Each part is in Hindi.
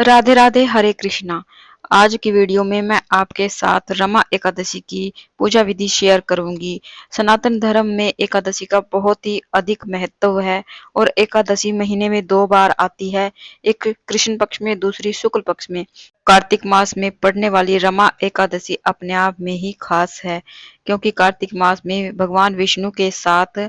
राधे राधे, हरे कृष्णा। आज की वीडियो में मैं आपके साथ रमा एकादशी की पूजा विधि शेयर करूंगी। सनातन धर्म में एकादशी का बहुत ही अधिक महत्व है और एकादशी महीने में 2 बार आती है, एक कृष्ण पक्ष में, दूसरी शुक्ल पक्ष में। कार्तिक मास में पड़ने वाली रमा एकादशी अपने आप में ही खास है, क्योंकि कार्तिक मास में भगवान विष्णु के साथ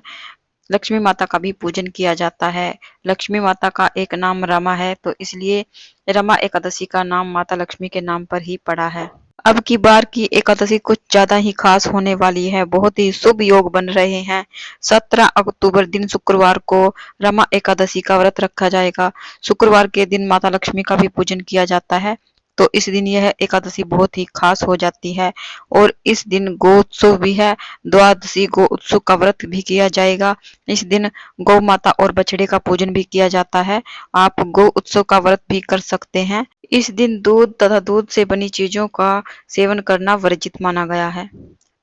लक्ष्मी माता का भी पूजन किया जाता है। लक्ष्मी माता का एक नाम रमा है, तो इसलिए रमा एकादशी का नाम माता लक्ष्मी के नाम पर ही पड़ा है। अब की बार की एकादशी कुछ ज्यादा ही खास होने वाली है, बहुत ही शुभ योग बन रहे हैं। 17 अक्टूबर दिन शुक्रवार को रमा एकादशी का व्रत रखा जाएगा। शुक्रवार के दिन माता लक्ष्मी का भी पूजन किया जाता है, तो इस दिन यह एकादशी बहुत ही खास हो जाती है। और इस दिन गो उत्सव भी है, द्वादशी गो उत्सव का व्रत भी किया जाएगा। इस दिन गौ माता और बछड़े का पूजन भी किया जाता है। आप गौ उत्सव का व्रत भी कर सकते हैं। इस दिन दूध तथा दूध से बनी चीजों का सेवन करना वर्जित माना गया है।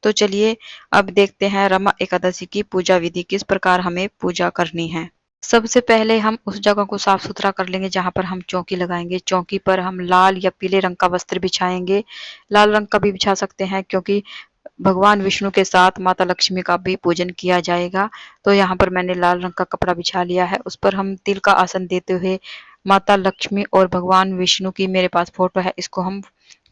तो चलिए अब देखते हैं रमा एकादशी की पूजा विधि, किस प्रकार हमें पूजा करनी है। सबसे पहले हम उस जगह को साफ सुथरा कर लेंगे जहां पर हम चौकी लगाएंगे। चौकी पर हम लाल या पीले रंग का वस्त्र बिछाएंगे। लाल रंग का भी बिछा सकते हैं, क्योंकि भगवान विष्णु के साथ माता लक्ष्मी का भी पूजन किया जाएगा। तो यहाँ पर मैंने लाल रंग का कपड़ा बिछा लिया है, उस पर हम तिल का आसन देते हुए माता लक्ष्मी और भगवान विष्णु की मेरे पास फोटो है, इसको हम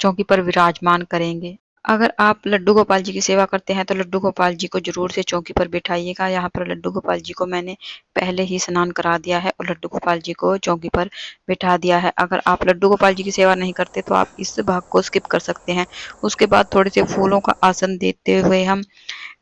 चौकी पर विराजमान करेंगे। अगर आप लड्डू गोपाल जी की सेवा करते हैं तो लड्डू गोपाल जी को जरूर से चौकी पर बिठाइएगा। यहाँ पर लड्डू गोपाल जी को मैंने पहले ही स्नान करा दिया है और लड्डू गोपाल जी को चौकी पर बिठा दिया है। अगर आप लड्डू गोपाल जी की सेवा नहीं करते तो आप इस भाग को स्किप कर सकते हैं। उसके बाद थोड़े से फूलों का आसन देते हुए हम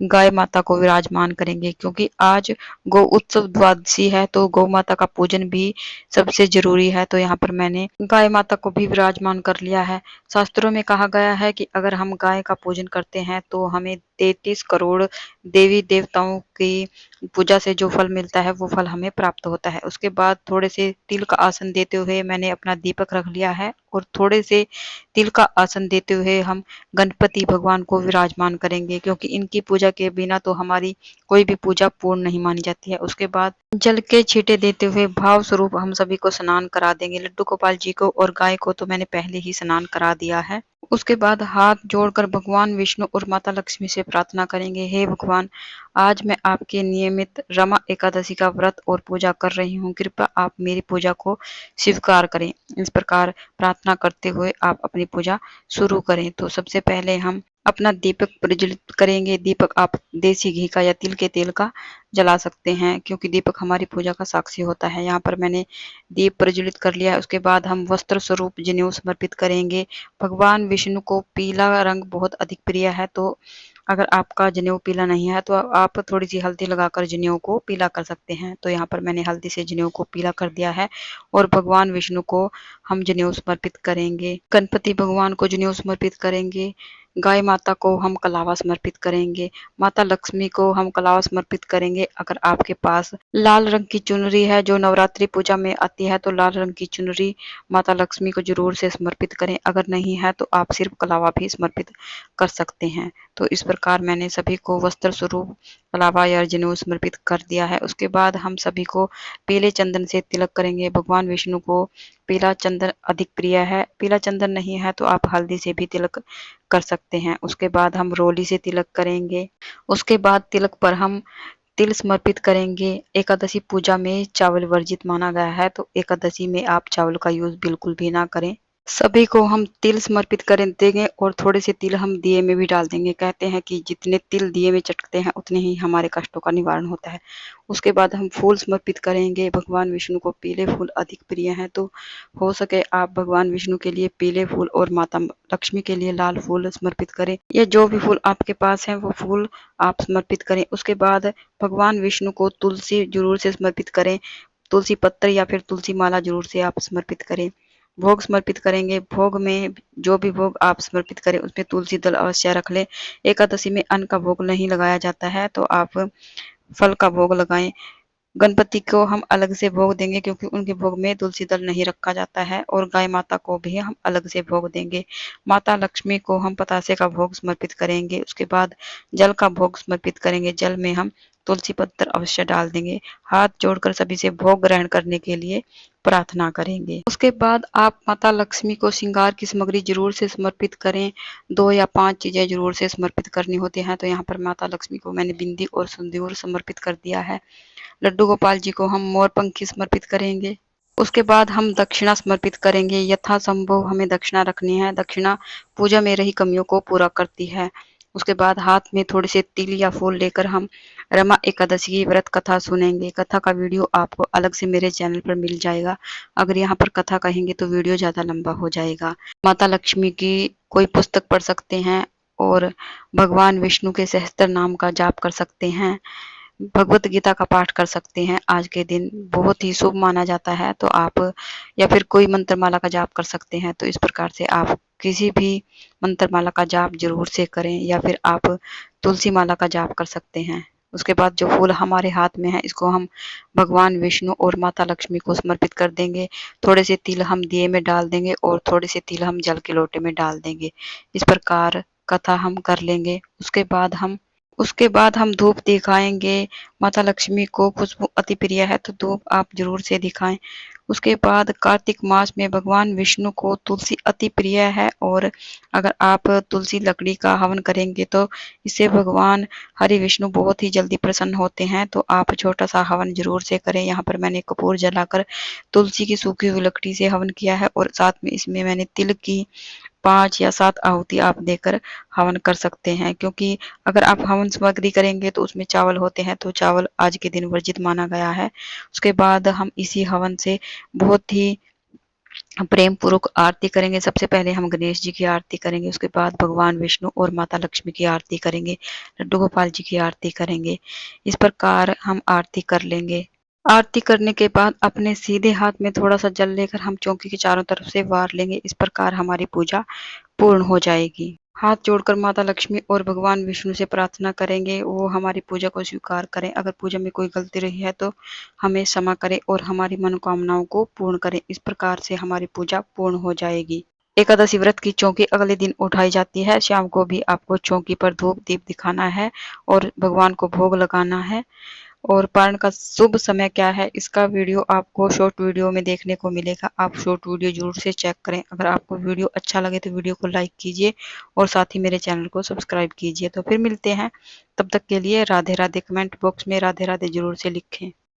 गाय माता को विराजमान करेंगे, क्योंकि आज गौ उत्सव द्वादशी है, तो गौ माता का पूजन भी सबसे जरूरी है। तो यहाँ पर मैंने गाय माता को भी विराजमान कर लिया है। शास्त्रों में कहा गया है कि अगर हम गाय का पूजन करते हैं तो हमें 33 करोड़ देवी देवताओं की पूजा से जो फल मिलता है वो फल हमें प्राप्त होता है। उसके बाद थोड़े से तिल का आसन देते हुए मैंने अपना दीपक रख लिया है और थोड़े से तिल का आसन देते हुए हम गणपति भगवान को विराजमान करेंगे, क्योंकि इनकी पूजा के बिना तो हमारी कोई भी पूजा पूर्ण नहीं मानी जाती है। उसके बाद जल के छींटे देते हुए भाव स्वरूप हम सभी को स्नान करा देंगे। लड्डू गोपाल जी को और गाय को तो मैंने पहले ही स्नान करा दिया है। उसके बाद हाथ जोड़कर भगवान विष्णु और माता लक्ष्मी से प्रार्थना करेंगे, हे भगवान, आज मैं आपके नियमित रमा एकादशी का व्रत और पूजा कर रही हूँ, कृपया आप मेरी पूजा को स्वीकार करें। इस प्रकार प्रार्थना करते हुए आप अपनी पूजा शुरू करें। तो सबसे पहले हम अपना दीपक प्रज्वलित करेंगे। दीपक आप देसी घी का या तिल के तेल का जला सकते हैं, क्योंकि दीपक हमारी पूजा का साक्षी होता है। यहाँ पर मैंने दीप प्रज्वलित कर लिया है। उसके बाद हम वस्त्र स्वरूप जनेऊ समर्पित करेंगे। भगवान विष्णु को पीला रंग बहुत अधिक प्रिय है, तो अगर आपका जनेऊ पीला नहीं है तो आप थोड़ी सी हल्दी लगाकर जनेऊ को पीला कर सकते हैं। तो यहाँ पर मैंने हल्दी से जनेऊ को पीला कर दिया है और भगवान विष्णु को हम जनेऊ समर्पित करेंगे। गणपति भगवान को जनेऊ समर्पित करेंगे। गाय माता को हम कलावा समर्पित करेंगे। माता लक्ष्मी को हम कलावा समर्पित करेंगे। अगर आपके पास लाल रंग की चुनरी है जो नवरात्रि पूजा में आती है, तो लाल रंग की चुनरी माता लक्ष्मी को जरूर से समर्पित करें। अगर नहीं है तो आप सिर्फ कलावा भी समर्पित कर सकते हैं। तो इस प्रकार मैंने सभी को वस्त्र स्वरूप कलावा या जनेऊ समर्पित कर दिया है। उसके बाद हम सभी को पीले चंदन से तिलक करेंगे। भगवान विष्णु को पीला चंदन अधिक प्रिय है। पीला चंदन नहीं है तो आप हल्दी से भी तिलक कर सकते हैं। उसके बाद हम रोली से तिलक करेंगे। उसके बाद तिलक पर हम तिल समर्पित करेंगे। एकादशी पूजा में चावल वर्जित माना गया है, तो एकादशी में आप चावल का यूज बिल्कुल भी ना करें। सभी को हम तिल समर्पित कर देंगे और थोड़े से तिल हम दिए में भी डाल देंगे। कहते हैं कि जितने तिल दिए में चटकते हैं उतने ही हमारे कष्टों का निवारण होता है। उसके बाद हम फूल समर्पित करेंगे। भगवान विष्णु को पीले फूल अधिक प्रिय हैं, तो हो सके आप भगवान विष्णु के लिए पीले फूल और माता लक्ष्मी के लिए लाल फूल समर्पित करें, या जो भी फूल आपके पास है वो फूल आप समर्पित करें। उसके बाद भगवान विष्णु को तुलसी जरूर से समर्पित करें। तुलसी पत्र या फिर तुलसी माला जरूर से आप समर्पित करें। भोग समर्पित करेंगे। भोग में जो भी भोग आप समर्पित करें उसमें तुलसी दल अवश्य रख लें। एकादशी में अन्न का भोग नहीं लगाया जाता है, तो आप फल का भोग लगाएं। गणपति को हम अलग से भोग देंगे, क्योंकि उनके भोग में तुलसी दल नहीं रखा जाता है, और गाय माता को भी हम अलग से भोग देंगे। माता लक्ष्मी को हम पतासे का भोग समर्पित करेंगे। उसके बाद जल का भोग समर्पित करेंगे। जल में हम तुलसी पत्र अवश्य डाल देंगे। हाथ जोड़कर सभी से भोग ग्रहण करने के लिए प्रार्थना करेंगे। उसके बाद आप माता लक्ष्मी को श्रृंगार की सामग्री जरूर से समर्पित करें। 2 या 5 चीजें जरूर से समर्पित करनी होती हैं। तो यहाँ पर माता लक्ष्मी को मैंने बिंदी और सिंदूर समर्पित कर दिया है। लड्डू गोपाल जी को हम मोर पंखी समर्पित करेंगे। उसके बाद हम दक्षिणा समर्पित करेंगे। यथासंभव हमें दक्षिणा रखनी है। दक्षिणा पूजा में रही कमियों को पूरा करती है। उसके बाद हाथ में थोड़े से तिल या फूल लेकर हम रमा एकादशी की व्रत कथा सुनेंगे। कथा का वीडियो आपको अलग से मेरे चैनल पर मिल जाएगा। अगर यहाँ पर कथा कहेंगे तो वीडियो ज्यादा लंबा हो जाएगा। माता लक्ष्मी की कोई पुस्तक पढ़ सकते हैं और भगवान विष्णु के सहस्त्र नाम का जाप कर सकते हैं। भगवत गीता का पाठ कर सकते हैं। आज के दिन बहुत ही शुभ माना जाता है। तो आप या फिर कोई मंत्रमाला का जाप कर सकते हैं। तो इस प्रकार से आप किसी भी मंत्रमाला का जाप जरूर से करें या फिर आप तुलसी माला का जाप कर सकते हैं। उसके बाद जो फूल हमारे हाथ में है इसको हम भगवान विष्णु और माता लक्ष्मी को समर्पित कर देंगे। थोड़े से तिल हम दिए में डाल देंगे और थोड़े से तिल हम जल के लोटे में डाल देंगे। इस प्रकार कथा हम कर लेंगे। उसके बाद हम धूप दिखाएंगे। माता लक्ष्मी को खुशबू अति प्रिय है तो धूप आप जरूर से दिखाएं। उसके बाद कार्तिक मास में भगवान विष्णु को तुलसी अति प्रिय है और अगर आप तुलसी लकड़ी का हवन करेंगे तो इससे भगवान हरि विष्णु बहुत ही जल्दी प्रसन्न होते हैं। तो आप छोटा सा हवन जरूर से करें। यहाँ पर मैंने कपूर जलाकर तुलसी की सूखी हुई लकड़ी से हवन किया है और साथ में इसमें मैंने तिल की 5 या 7 आहुति आप देकर हवन कर सकते हैं। क्योंकि अगर आप हवन सामग्री करेंगे तो उसमें चावल होते हैं तो चावल आज के दिन वर्जित माना गया है। उसके बाद हम इसी हवन से बहुत ही प्रेम पूर्वक आरती करेंगे। सबसे पहले हम गणेश जी की आरती करेंगे। उसके बाद भगवान विष्णु और माता लक्ष्मी की आरती करेंगे। लड्डू गोपाल जी की आरती करेंगे। इस प्रकार हम आरती कर लेंगे। आरती करने के बाद अपने सीधे हाथ में थोड़ा सा जल लेकर हम चौकी के चारों तरफ से वार लेंगे। इस प्रकार हमारी पूजा पूर्ण हो जाएगी। हाथ जोड़कर माता लक्ष्मी और भगवान विष्णु से प्रार्थना करेंगे वो हमारी पूजा को स्वीकार करें। अगर पूजा में कोई गलती रही है तो हमें क्षमा करें और हमारी मनोकामनाओं को पूर्ण करें। इस प्रकार से हमारी पूजा पूर्ण हो जाएगी। एकादशी व्रत की चौकी अगले दिन उठाई जाती है। शाम को भी आपको चौकी पर धूप दीप दिखाना है और भगवान को भोग लगाना है। और पारण का शुभ समय क्या है इसका वीडियो आपको शॉर्ट वीडियो में देखने को मिलेगा। आप शॉर्ट वीडियो जरूर से चेक करें। अगर आपको वीडियो अच्छा लगे तो वीडियो को लाइक कीजिए और साथ ही मेरे चैनल को सब्सक्राइब कीजिए। तो फिर मिलते हैं, तब तक के लिए राधे राधे। कमेंट बॉक्स में राधे राधे जरूर से लिखें।